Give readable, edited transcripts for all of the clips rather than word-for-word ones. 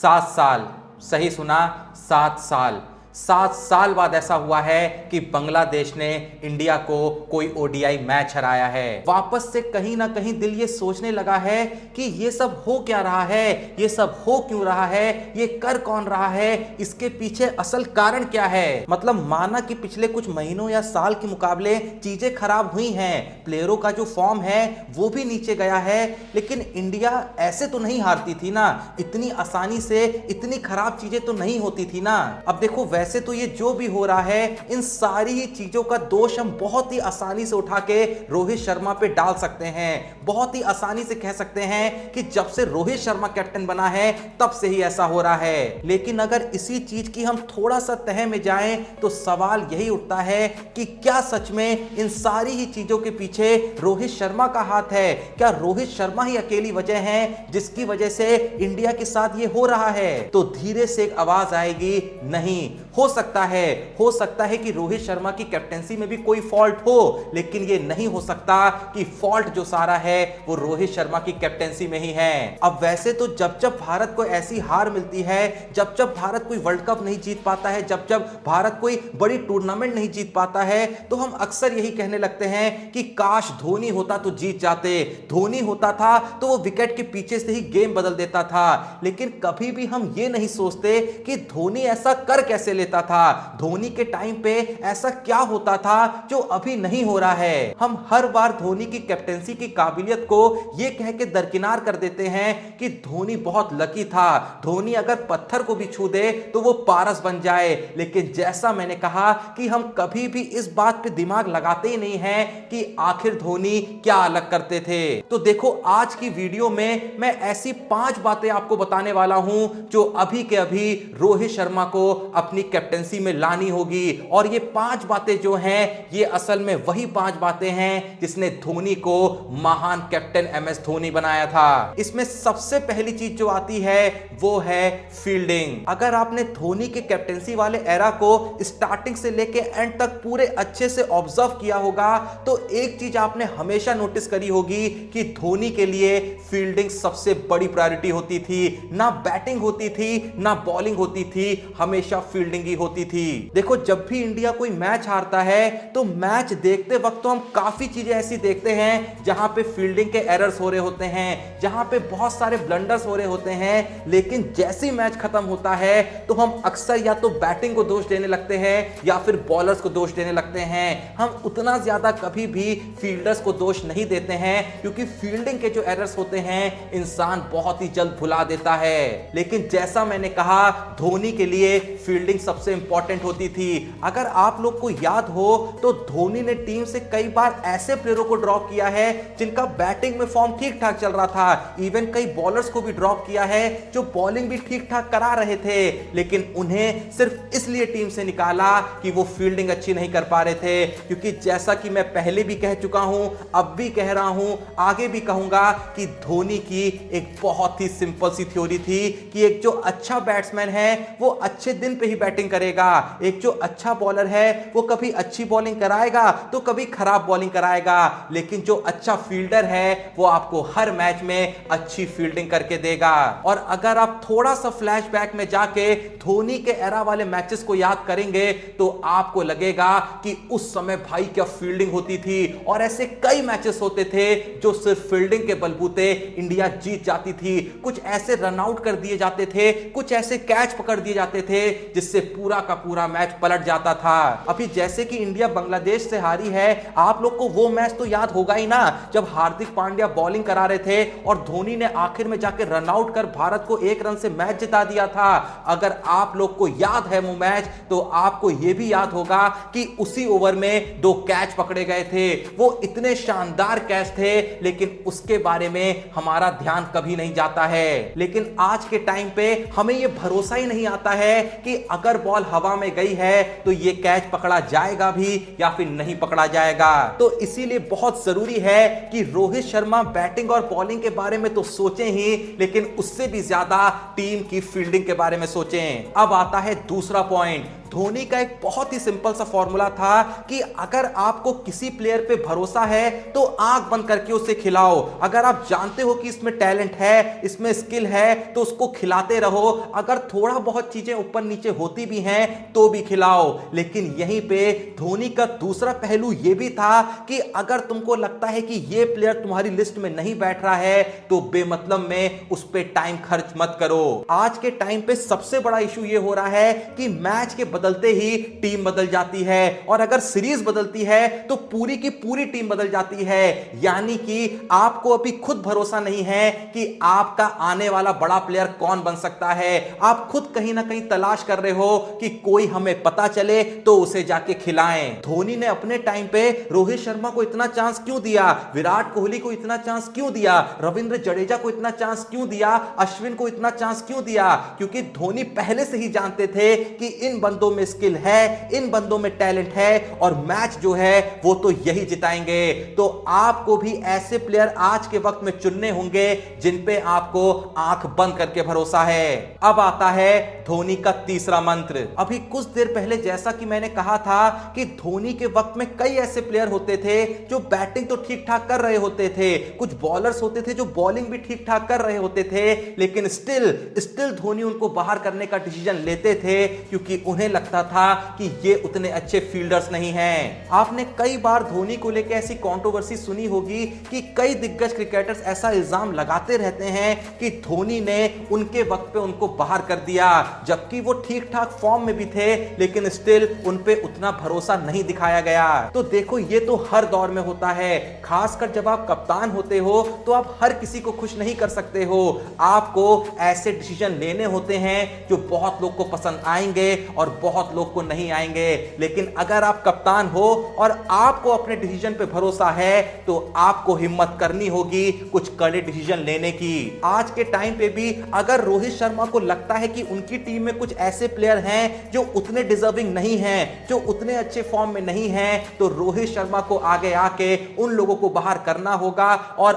7 साल, सही सुना, 7 साल। 7 साल बाद ऐसा हुआ है कि बांग्लादेश ने इंडिया को कोई ओडीआई मैच हराया है। वापस से कहीं ना कहीं दिल ये सोचने लगा है कि ये सब हो क्या रहा है, ये सब हो क्यों रहा है, ये कर कौन रहा है, इसके पीछे असल कारण क्या है। मतलब माना कि पिछले कुछ महीनों या साल के मुकाबले चीजें खराब हुई हैं, प्लेयरों का जो फॉर्म है वो भी नीचे गया है, लेकिन इंडिया ऐसे तो नहीं हारती थी ना, इतनी आसानी से इतनी खराब चीजें तो नहीं होती थी ना। अब देखो वैसे तो ये जो भी हो रहा है, इन सारी ही चीजों का दोष हम बहुत ही आसानी से उठा के रोहित शर्मा पे डाल सकते हैं। बहुत ही आसानी से कह सकते हैं कि जब से रोहित शर्मा कैप्टन बना है तब से ही ऐसा हो रहा है। लेकिन अगर इसी चीज की हम थोड़ा सा तह में जाएं तो सवाल यही उठता है कि क्या सच में इन सारी ही चीजों के पीछे रोहित शर्मा का हाथ है? क्या रोहित शर्मा ही अकेली वजह है जिसकी वजह से इंडिया के साथ ये हो रहा है? तो धीरे से एक आवाज आएगी, नहीं, हो सकता है कि रोहित शर्मा की कैप्टेंसी में भी कोई फॉल्ट हो, लेकिन ये नहीं हो सकता कि फॉल्ट जो सारा है वो रोहित शर्मा की कैप्टेंसी में ही है। अब वैसे तो जब जब भारत को ऐसी हार मिलती है, जब जब भारत कोई वर्ल्ड कप नहीं जीत पाता है, जब जब भारत कोई बड़ी टूर्नामेंट नहीं जीत पाता है, तो हम अक्सर यही कहने लगते हैं कि काश धोनी होता तो जीत जाते, धोनी होता था तो वो विकेट के पीछे से ही गेम बदल देता था। लेकिन कभी भी हम ये नहीं सोचते कि धोनी ऐसा कर कैसे लेता था, धोनी के टाइम पे ऐसा क्या होता था जो अभी नहीं हो रहा है। हम हर बार धोनी की कैप्टेंसी की काबिलियत को ये कह के दरकिनार कर देते हैं कि धोनी बहुत लकी था, धोनी अगर पत्थर को भी छू दे तो वो पारस बन जाए। लेकिन जैसा मैंने कहा कि हम कभी भी इस बात पे दिमाग लगाते ही नहीं हैं कि आखिर धोनी क्या अलग करते थे। तो देखो आज की वीडियो में मैं ऐसी 5 बातें आपको बताने वाला हूं जो अभी के अभी रोहित शर्मा को अपनी कैप्टेंसी में लानी होगी। और ये 5 बातें जो हैं ये असल में वही 5 बातें हैं जिसने धोनी को महान कैप्टन एमएस धोनी बनाया था। इसमें सबसे पहली चीज जो आती है वो है फील्डिंग। अगर आपने धोनी के कैप्टेंसी वाले एरा को स्टार्टिंग से लेके एंड तक पूरे अच्छे से ऑब्जर्व किया होगा तो एक चीज आपने हमेशा नोटिस करी होगी कि धोनी के लिए फील्डिंग सबसे बड़ी प्रायोरिटी होती थी। ना बैटिंग होती थी ना बॉलिंग होती थी, हमेशा फील्डिंग ही होती थी। देखो जब भी इंडिया कोई मैच हारता है तो मैच देखते वक्त तो हम काफी चीजें ऐसी देखते हैं जहां पे फील्डिंग के एरर्स हो रहे होते हैं, जहां पे बहुत सारे ब्लंडर्स हो रहे होते हैं। लेकिन जैसे ही मैच खत्म होता है तो हम अक्सर या तो बैटिंग को दोष देने लगते हैं या फिर बॉलर्स को दोष देने लगते हैं। हम उतना ज्यादा कभी भी फील्डर्स को दोष नहीं देते हैं क्योंकि फील्डिंग के जो एरर्स होते हैं इंसान बहुत ही जल्द भुला देता है। लेकिन जैसा मैंने कहा धोनी के लिए फील्डिंग सबसे इंपॉर्टेंट होती थी। अगर आप लोग को याद हो तो धोनी ने टीम से कई बार ऐसे प्लेयरों को ड्रॉप किया है जिनका बैटिंग में फॉर्म ठीक ठाक चल रहा था, इवन कई बॉलर्स को भी ड्रॉप किया है जो बॉलिंग भी ठीक ठाक करा रहे थे, लेकिन उन्हें सिर्फ इसलिए टीम से निकाला कि वो फील्डिंग अच्छी नहीं कर पा रहे थे। क्योंकि जैसा कि मैं पहले भी कह चुका हूं, अब भी कह रहा हूं, आगे भी कहूंगा कि धोनी की एक बहुत ही सिंपल सी थ्योरी थी कि एक जो अच्छा बैट्समैन है वो अच्छे दिन पे ही बैटिंग करेगा, एक जो अच्छा बॉलर है वो कभी अच्छी बॉलिंग कराएगा तो कभी खराब बॉलिंग कराएगा, लेकिन जो अच्छा फील्डर है वो आपको हर मैच में अच्छी फील्डिंग करके देगा। और अगर आप थोड़ा सा फ्लैशबैक में जाके धोनी के एरा वाले मैचेस को याद करेंगे तो आपको लगेगा कि उस समय भाई क्या फील्डिंग होती थी। और ऐसे कई मैचेस होते थे जो सिर्फ फील्डिंग के बलबूते इंडिया जीत जाती थी। कुछ ऐसे रन आउट कर दिए जाते थे, कुछ ऐसे कैच पकड़ दिए जाते थे जिससे पूरा का पूरा मैच पलट जाता था। अभी जैसे कि इंडिया बांग्लादेश से हारी है, आप लोग को वो मैच तो याद होगा ही ना जब हार्दिक पांड्या बॉलिंग करा रहे थे और धोनी ने आखिर में जाकर रन आउट कर भारत को 1 रन से मैच जिता दिया था। अगर आप लोग को याद है वो मैच तो आपको यह भी याद होगा कि उसी ओवर में 2 कैच पकड़े गए थे। वो इतने शानदार कैच थे लेकिन उसके बारे में हमारा ध्यान कभी नहीं जाता है। लेकिन आज के टाइम पे हमें यह भरोसा ही नहीं आता है कि अगर बॉल हवा में गई है तो यह कैच पकड़ा जाएगा भी या फिर नहीं पकड़ा जाएगा। तो इसीलिए बहुत जरूरी है कि रोहित शर्मा बैटिंग और बॉलिंग के बारे में तो सोचें ही, लेकिन उससे भी ज्यादा टीम की फील्डिंग के बारे में सोचें। अब आता है दूसरा पॉइंट, धोनी का एक बहुत ही सिंपल सा फॉर्मूला था कि अगर आपको किसी प्लेयर पे भरोसा है तो आंख बंद करके उसे खिलाओ। अगर आप जानते हो कि इसमें टैलेंट है, इसमें स्किल है, तो उसको खिलाते रहो। अगर थोड़ा बहुत चीजें ऊपर नीचे होती भी हैं तो भी खिलाओ। लेकिन यहीं पे धोनी का दूसरा पहलू यह भी था कि अगर तुमको लगता है कि यह प्लेयर तुम्हारी लिस्ट में नहीं बैठ रहा है तो बेमतलब में उस पर टाइम खर्च मत करो। आज के टाइम पे सबसे बड़ा इशू यह हो रहा है कि मैच के बदलते ही टीम बदल जाती है, और अगर सीरीज बदलती है तो पूरी की पूरी टीम बदल जाती है। यानी कि आपको अभी खुद भरोसा नहीं है कि आपका आने वाला बड़ा प्लेयर कौन बन सकता है। आप खुद कहीं ना कहीं तलाश कर रहे हो कि कोई हमें पता चले तो उसे जाके खिलाएं। धोनी ने अपने टाइम पे रोहित शर्मा को इतना चांस क्यों दिया, विराट कोहली को इतना चांस क्यों दिया, रविंद्र जडेजा को इतना चांस क्यों दिया, अश्विन को इतना चांस क्यों दिया? क्योंकि धोनी पहले से ही जानते थे कि इन बंदों में स्किल है, इन बंदों में टैलेंट है, और मैच जो है वो तो यही जिताएंगे। तो आपको भी ऐसे प्लेयर आज के वक्त में चुनने होंगे जिन पे आपको आंख बंद करके भरोसा है। अब आता है धोनी का तीसरा मंत्र। अभी कुछ देर पहले जैसा कि मैंने कहा था कि धोनी के वक्त में कई ऐसे प्लेयर होते थे जो बैटिंग तो ठीक ठाक कर रहे होते थे, कुछ बॉलर्स होते थे जो बॉलिंग भी ठीक ठाक कर रहे होते थे, लेकिन स्टिल धोनी उनको बाहर करने का डिसीजन लेते थे क्योंकि उन्हें लगता था कि ये उतने अच्छे फील्डर्स नहीं हैं। आपने कई बार धोनी को लेकर ऐसी कंट्रोवर्सी सुनी होगी कि कई दिग्गज क्रिकेटर्स ऐसा इल्जाम लगाते रहते हैं कि धोनी ने उनके वक्त पे उनको बाहर कर दिया, जबकि वो ठीक ठाक फॉर्म में भी थे, लेकिन स्टिल उन पे उतना भरोसा नहीं दिखाया गया। तो देखो, ये तो हर दौर में होता है, खासकर जब आप कप्तान होते हो तो आप हर किसी को खुश नहीं कर सकते हो। आपको ऐसे डिसीजन लेने होते हैं जो बहुत लोग को पसंद आएंगे और बहुत लोग को नहीं आएंगे। लेकिन अगर आप कप्तान हो और आपको अपने डिसीजन पे भरोसा है तो आपको हिम्मत करनी होगी कुछ कड़े डिसीजन लेने की। आज के टाइम पे भी अगर रोहित शर्मा को लगता है कि उनकी टीम में कुछ ऐसे प्लेयर हैं जो उतने डिजर्विंग नहीं हैं, जो उतने अच्छे फॉर्म में नहीं हैं, तो रोहित शर्मा को आगे आके उन लोगों को बाहर करना होगा। और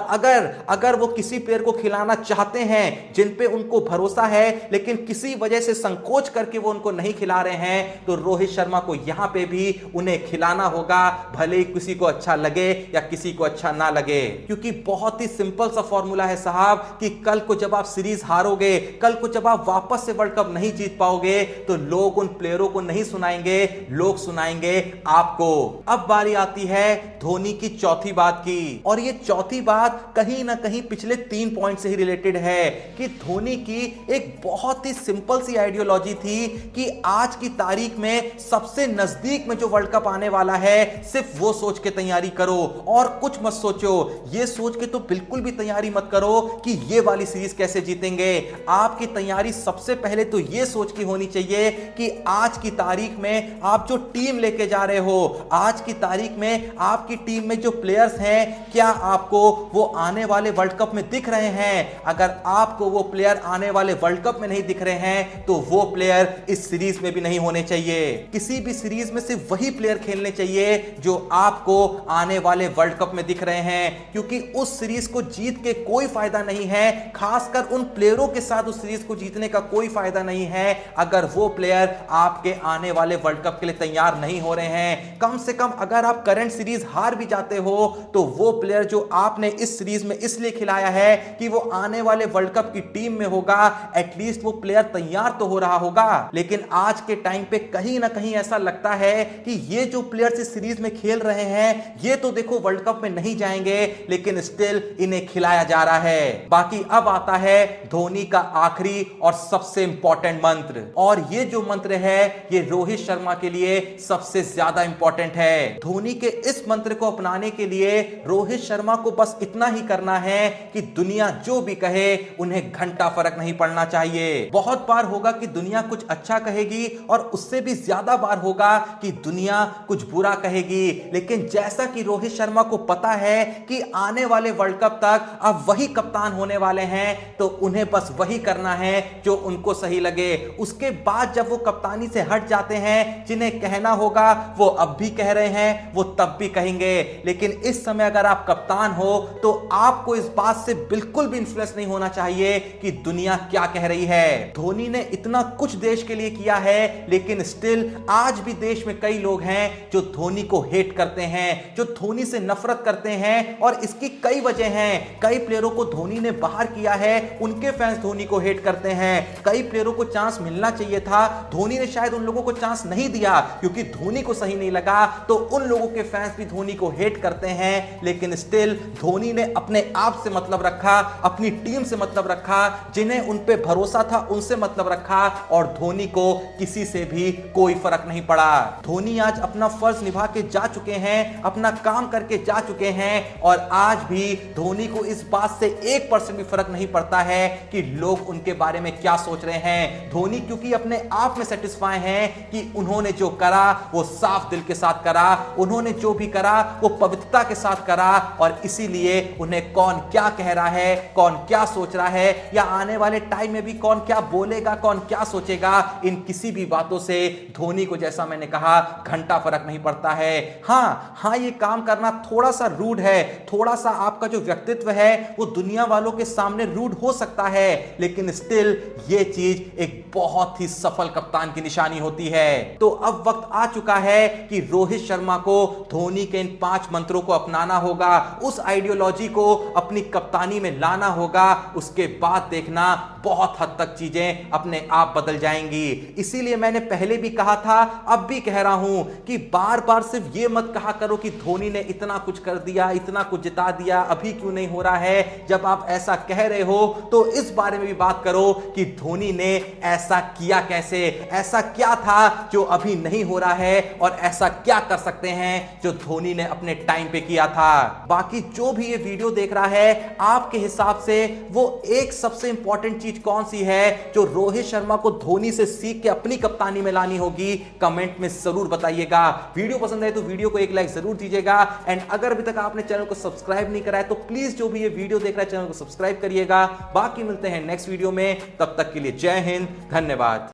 अगर वो किसी प्लेयर को खिलाना चाहते हैं जिन पे उनको भरोसा है लेकिन किसी वजह से संकोच करके वो उनको नहीं खिला रहे हैं, तो रोहित शर्मा को यहां पे भी उन्हें खिलाना होगा, भले ही किसी को अच्छा लगे या किसी को अच्छा ना लगे। क्योंकि बहुत ही सिंपल सा फॉर्मूला है साहब कि कल को जब आप सीरीज हारोगे, कल को जब आप वापस से वर्ल्ड कप नहीं जीत पाओगे, तो लोग उन प्लेयरों को नहीं सुनाएंगे, लोग सुनाएंगे आपको। अब बारी आती है धोनी की चौथी बात की, और ये चौथी बात कहीं ना कहीं पिछले 3 पॉइंट से ही रिलेटेड है कि धोनी की एक बहुत ही सिंपल सी आइडियोलॉजी थी कि आज की तारीख में सबसे नजदीक में जो वर्ल्ड कप आने वाला है सिर्फ वो सोच के तैयारी करो और कुछ मत सोचो। ये सोच के तो बिल्कुल भी तैयारी मत करो कि ये वाली सीरीज कैसे जीतेंगे। आपकी तैयारी सबसे पहले तो ये सोच की होनी चाहिए कि आज की तारीख में आप जो टीम लेके जा रहे हो, आज की तारीख में आपकी टीम में जो प्लेयर्स हैं, क्या आपको वो आने वाले वर्ल्ड कप में दिख रहे हैं? अगर आपको वो प्लेयर आने वाले वर्ल्ड कप में नहीं दिख रहे हैं तो वो प्लेयर इस सीरीज में भी नहीं होने चाहिए। किसी भी सीरीज में सिर्फ वही प्लेयर खेलने चाहिए जो आपको आने वाले वर्ल्ड कप में दिख रहे हैं, क्योंकि उस सीरीज को जीत के कोई फायदा नहीं है, खासकर उन प्लेयरों के साथ उस सीरीज को जीतने का कोई फायदा नहीं है अगर वो प्लेयर आपके आने वाले वर्ल्ड कप के लिए तैयार नहीं हो रहे हैं। कम से कम अगर आप करंट सीरीज हार भी जाते हो तो वो प्लेयर जो आपने इस सीरीज में इसलिए खिलाया है कि वो आने वाले वर्ल्ड कप की टीम में होगा, एटलीस्ट वो प्लेयर तैयार तो हो रहा होगा। लेकिन आज के टाइम पे कहीं ना कहीं ऐसा लगता है कि ये जो प्लेयर्स इस सीरीज में खेल रहे हैं ये तो देखो वर्ल्ड कप में नहीं जाएंगे, लेकिन स्टिल इन्हें खिलाया जा रहा है। बाकी अब आता है धोनी का आखिरी और सबसे इंपॉर्टेंट मंत्र, और ये जो मंत्र है ये रोहित शर्मा के लिए सबसे ज्यादा इंपॉर्टेंट है। धोनी के इस मंत्र को अपनाने के लिए रोहित शर्मा को बस इतना ही करना है कि दुनिया जो भी कहे उन्हें घंटा फर्क नहीं पड़ना चाहिए। बहुत बार होगा कि दुनिया कुछ अच्छा कहेगी और उससे भी ज्यादा बार होगा कि दुनिया कुछ बुरा कहेगी, लेकिन जैसा कि रोहित शर्मा को पता है कि आने वाले वर्ल्ड कप तक अब वही कप्तान होने वाले हैं, तो उन्हें बस वही करना है जो उनको सही लगे। उसके बाद जब वो कप्तानी से हट जाते हैं, जिन्हें कहना होगा वो अब भी कह रहे हैं, वो तब भी कहेंगे। लेकिन इस समय अगर आप कप्तान हो तो आपको इस बात से बिल्कुल भी इन्फ्लुएंस नहीं होना चाहिए कि दुनिया क्या कह रही है। धोनी ने इतना कुछ देश के लिए किया है लेकिन स्टिल आज भी देश में कई लोग हैं जो धोनी को हेट करते हैं, जो धोनी से नफरत करते हैं और इसकी कई वजह हैं। कई प्लेयरों को धोनी ने बाहर किया है, उनके फैंस धोनी को हेट करते हैं। कई प्लेयरों को चांस मिलना चाहिए था, धोनी ने शायद उन लोगों को चांस नहीं दिया क्योंकि धोनी को सही नहीं लगा, तो उन लोगों के फैंस भी धोनी को हेट करते हैं। लेकिन स्टिल धोनी ने अपने आप से मतलब रखा, अपनी टीम से मतलब रखा, जिन्हें उन पे भरोसा था उनसे मतलब रखा और धोनी को किसी से भी कोई फर्क नहीं पड़ा। धोनी आज अपना फर्ज निभा के जा चुके हैं, अपना काम करके जा चुके हैं और आज भी धोनी को इस बात से 1% भी फर्क नहीं पड़ता है कि लोग उनके बारे में क्या सोच रहे हैं। धोनी क्योंकि अपने आप में सेटिस्फाई हैं कि उन्होंने जो करा वो साफ दिल के साथ करा, उन्होंने जो भी करा वो पवित्रता के साथ करा और इसीलिए उन्हें कौन क्या कह रहा है, कौन क्या सोच रहा है या आने वाले टाइम में भी कौन क्या बोलेगा, कौन क्या सोचेगा, इन किसी भी बातों से धोनी को, जैसा मैंने कहा, घंटा फर्क नहीं पड़ता है। हां ये काम करना थोड़ा सा रूड है, थोड़ा सा आपका जो व्यक्तित्व है वो दुनिया वालों के सामने रूड हो सकता है, लेकिन स्टिल ये चीज एक बहुत ही सफल कप्तान की निशानी होती है। तो अब वक्त आ चुका है कि रोहित शर्मा को धोनी के इन 5 मंत्रों को अपनाना होगा, उस आइडियोलॉजी को अपनी कप्तानी में लाना होगा। उसके बाद देखना बहुत हद तक चीजें अपने आप बदल जाएंगी। इसीलिए मैंने पहले भी कहा था, अब भी कह रहा हूं कि बार बार सिर्फ ये मत कहा करो कि धोनी ने इतना कुछ कर दिया, इतना कुछ जिता दिया, अभी क्यों नहीं हो रहा है। जब आप ऐसा कह रहे हो तो इस बारे में भी बात करो कि धोनी ने ऐसा किया कैसे, ऐसा क्या था जो अभी नहीं हो रहा है और ऐसा क्या कर सकते हैं जो धोनी ने अपने टाइम पे किया था। बाकी जो भी ये वीडियो देख रहा है, आपके हिसाब से वो एक सबसे इंपॉर्टेंट चीज कौन सी है जो रोहित शर्मा को धोनी से सीख के अपनी कप्तानी में लानी होगी, कमेंट में जरूर बताइएगा। वीडियो पसंद आए तो वीडियो को एक लाइक जरूर दीजिएगा एंड अगर अभी तक आपने चैनल को सब्सक्राइब नहीं करा है तो प्लीज जो भी ये वीडियो देख रहा है चैनल को सब्सक्राइब करिएगा। बाकी मिलते हैं नेक्स्ट वीडियो में, तब तक के लिए जय हिंद, धन्यवाद।